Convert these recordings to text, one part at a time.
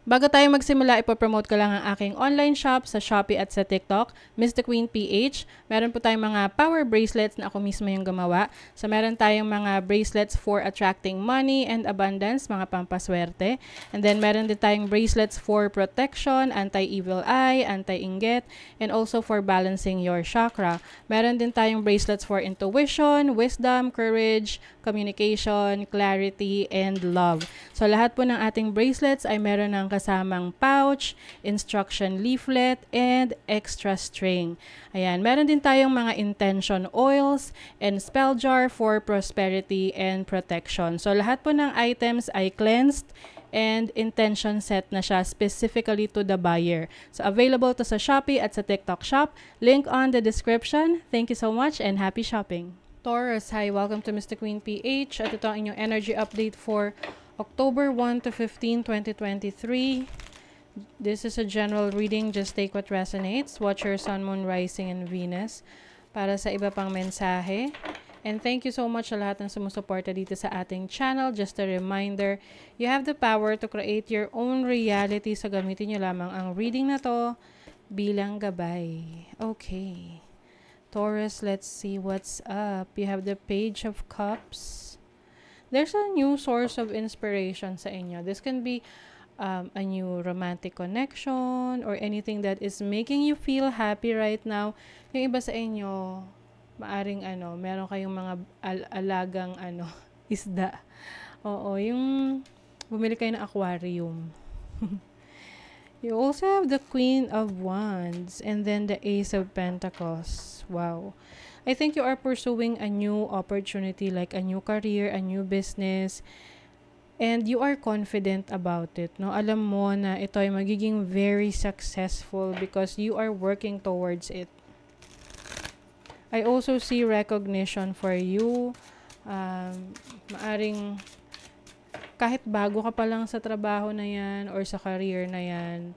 Bago tayo magsimula, ipopromote ko lang ang aking online shop sa Shopee at sa TikTok, Miss The Queen PH. Meron po tayong mga power bracelets na ako mismo yung gumawa. So meron tayong mga bracelets for attracting money and abundance, mga pampaswerte. And then meron din tayong bracelets for protection, anti-evil eye, anti-inggit, and also for balancing your chakra. Meron din tayong bracelets for intuition, wisdom, courage, communication, clarity, and love. So lahat po ng ating bracelets ay meron ng kasamang pouch, instruction leaflet, and extra string. Ayan, meron din tayong mga intention oils and spell jar for prosperity and protection. So lahat po ng items ay cleansed and intention set na siya specifically to the buyer. So available to sa Shopee at sa TikTok shop. Link on the description. Thank you so much and happy shopping. Taurus, hi, welcome to Miss The Queen PH. At ito ang inyong energy update for October 1 to 15, 2023. This is a general reading. Just take what resonates. Watch your sun, moon, rising, and Venus para sa iba pang mensahe. And thank you so much sa lahat ng sumusuporta dito sa ating channel. Just a reminder, you have the power to create your own reality. So gamitin nyo lamang ang reading na to bilang gabay. Okay. Taurus, let's see what's up. You have the Page of Cups. There's a new source of inspiration sa inyo. This can be a new romantic connection or anything that is making you feel happy right now. Yung iba sa inyo, maaring meron kayong mga alagang isda. Oo, yung bumili kayo ng aquarium. You also have the Queen of Wands and then the Ace of Pentacles. Wow. I think you are pursuing a new opportunity, like a new career, a new business, and you are confident about it. No? Alam mo na ito ay magiging very successful because you are working towards it. I also see recognition for you. Maaring kahit bago ka pa lang sa trabaho na yan or sa career na yan,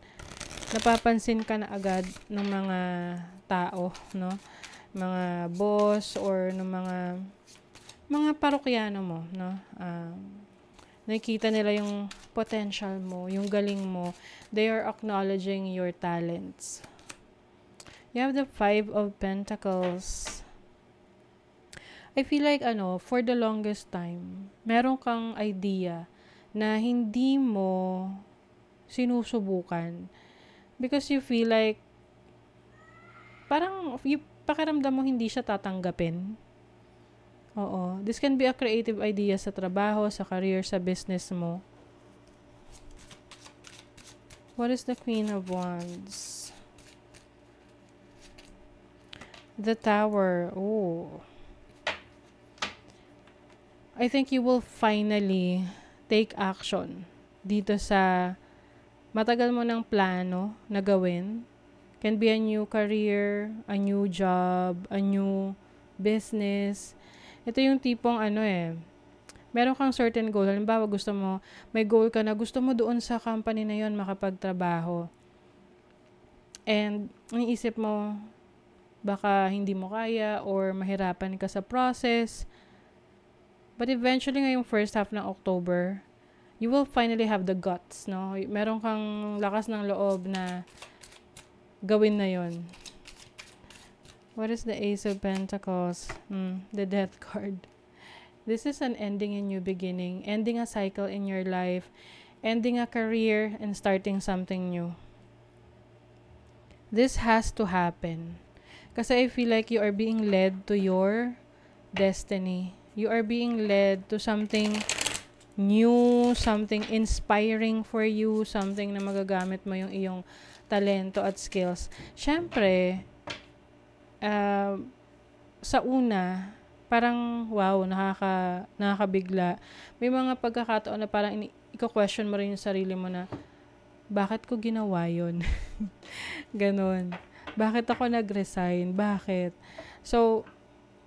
napapansin ka na agad ng mga tao, no? Mga boss or ng mga parokyano mo, no? Nakikita nila yung potential mo, yung galing mo. They are acknowledging your talents. You have the Five of Pentacles. I feel like for the longest time, meron kang idea na hindi mo sinusubukan because you feel like parang pakiramdam mo hindi siya tatanggapin. Oo. This can be a creative idea sa trabaho, sa career, sa business mo. What is the Queen of Wands? The Tower. Oh. I think you will finally take action dito sa matagal mo ng plano na gawin. Can be a new career, a new job, a new business. Ito yung tipong meron kang certain goal. Halimbawa, may goal ka na gusto mo doon sa company na yon makapagtrabaho. And iniisip mo, baka hindi mo kaya or mahirapan ka sa process. But eventually, ngayong first half ng October, you will finally have the guts, no? Meron kang lakas ng loob na gawin na yon. What is the Ace of Pentacles? The Death card. This is an ending and new beginning. Ending a cycle in your life. Ending a career and starting something new. This has to happen. Kasi I feel like you are being led to your destiny. You are being led to something new, something inspiring for you, something na magagamit mo yung iyong talento at skills. Siyempre, sa una, parang wow, nakakabigla. May mga pagkakataon na parang i-question mo rin yung sarili mo na, bakit ko ginawa yun? Ganon. Bakit ako nag-resign? Bakit? So,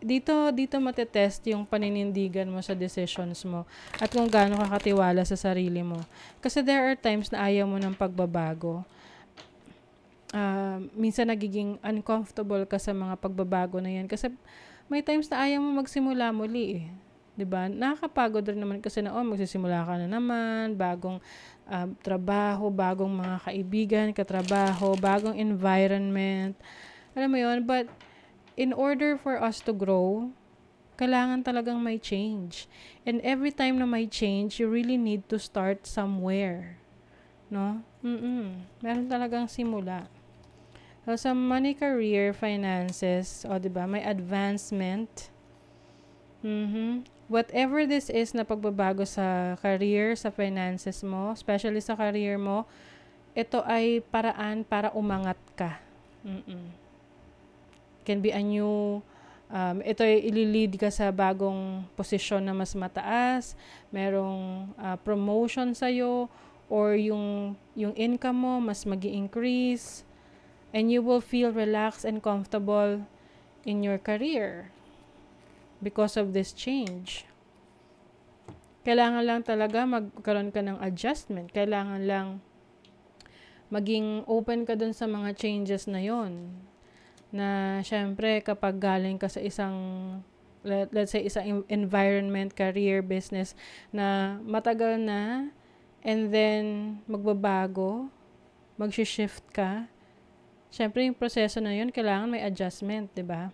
dito matetest yung paninindigan mo sa decisions mo at kung gaano ka katiwala sa sarili mo. Kasi there are times na ayaw mo ng pagbabago. Minsan nagiging uncomfortable ka sa mga pagbabago na yan kasi may times na ayaw mo magsimula muli eh. 'Di ba? Nakakapagod rin naman kasi na magsisimula ka na naman, bagong trabaho, bagong mga kaibigan, katrabaho, bagong environment. Alam mo yun? But in order for us to grow, kailangan talagang may change. And every time na may change, you really need to start somewhere. No? Meron talagang simula. So, sa money, career, finances, diba, may advancement. Whatever this is na pagbabago sa career, sa finances mo, especially sa career mo, ito ay paraan para umangat ka. Can be a new, ito ay ililid ka sa bagong posisyon na mas mataas, merong promotion sa'yo, or yung income mo mas magi-increase, and you will feel relaxed and comfortable in your career because of this change. Kailangan lang talaga magkaroon ka ng adjustment. Kailangan lang maging open ka dun sa mga changes na yon. Na syempre kapag galing ka sa isang, let's say isang environment, career, business na matagal na, and then magbabago, mag-shift ka, syempre yung proseso na yun, kailangan may adjustment, di ba?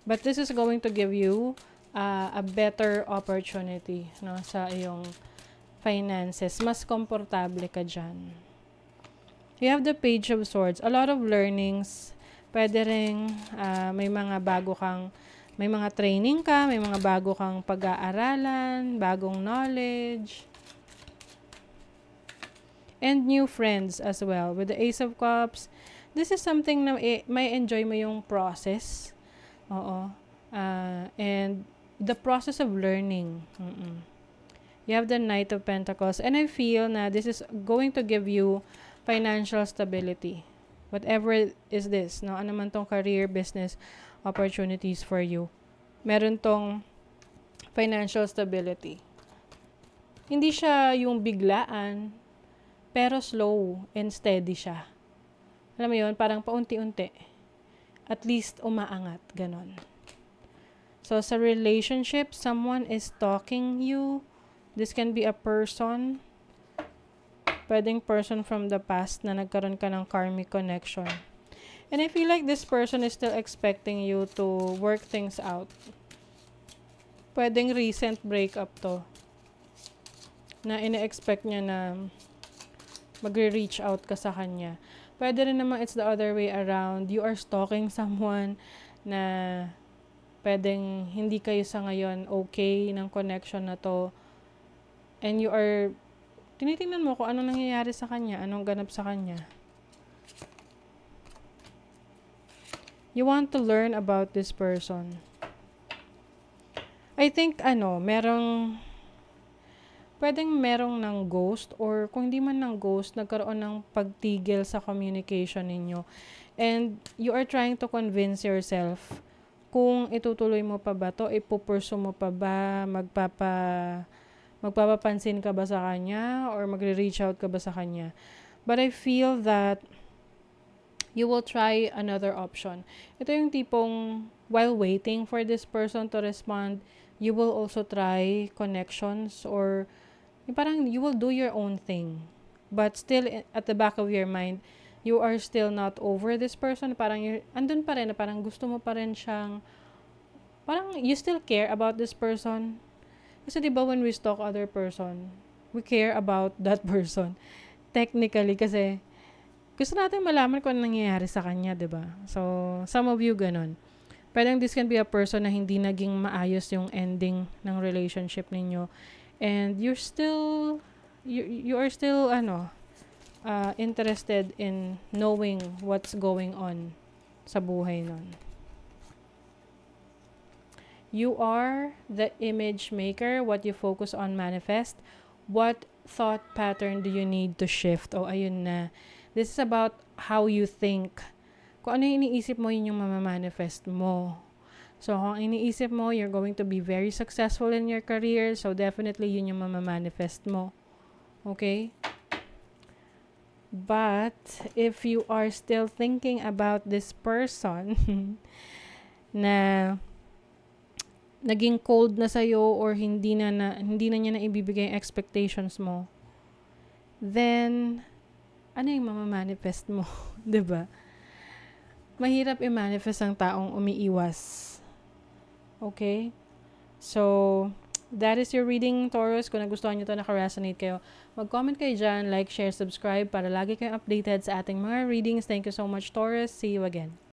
But this is going to give you a better opportunity, no, sa iyong finances. Mas komportable ka dyan. You have the Page of Swords. A lot of learnings. Pwede rin may mga training ka, may mga bago kang pag-aaralan, bagong knowledge. And new friends as well. With the Ace of Cups, this is something na may enjoy mo yung process. And the process of learning. You have the Knight of Pentacles. And I feel na this is going to give you financial stability. Whatever is this, no? Ano man tong career, business, opportunities for you. Meron tong financial stability. Hindi siya yung biglaan, pero slow and steady siya. Alam mo yun, parang paunti-unti. At least umaangat, ganon. So, sa relationship, someone is stalking you. This can be a person. Pwedeng person from the past na nagkaroon ka ng karmic connection. And I feel like this person is still expecting you to work things out. Pwedeng recent breakup to. Na ine-expect niya na magre-reach out ka sa kanya. Pwede rin naman it's the other way around. You are stalking someone na pwedeng hindi kayo sa ngayon okay ng connection na to. And you are tinitingnan mo kung anong nangyayari sa kanya, anong ganap sa kanya. You want to learn about this person. I think, pwedeng merong ng ghost, or kung hindi man ng ghost, nagkaroon ng pagtigil sa communication ninyo. And you are trying to convince yourself kung itutuloy mo pa ba to, ipupurso mo pa ba, magpapapansin ka ba sa kanya, or magre-reach out ka ba sa kanya. But I feel that you will try another option. Ito yung tipong, while waiting for this person to respond, you will also try connections, or parang you will do your own thing. But still, at the back of your mind, you are still not over this person. Parang andun pa rin, parang gusto mo pa rin siyang, parang you still care about this person. Kasi diba when we stalk other person, we care about that person. Technically, kasi gusto natin malaman kung ano nangyayari sa kanya, diba? So, some of you ganun. Parang this can be a person na hindi naging maayos yung ending ng relationship ninyo. And you are still interested in knowing what's going on sa buhay nun. You are the image maker. What you focus on manifest. What thought pattern do you need to shift? Ayun na. This is about how you think. Kung ano yung iniisip mo, yun yung mamamanifest mo. So, kung iniisip mo, you're going to be very successful in your career. So, definitely, yun yung mamamanifest mo. Okay? But, if you are still thinking about this person, na naging cold na sa'yo or hindi na niya na ibibigay yung expectations mo, then, ano yung mamamanifest mo? 'Di ba? Mahirap i-manifest ang taong umiiwas. Okay? So, that is your reading, Taurus. Kung nagustuhan nyo ito, naka-resonate kayo, mag-comment kayo dyan, like, share, subscribe para lagi kayong updated sa ating mga readings. Thank you so much, Taurus. See you again.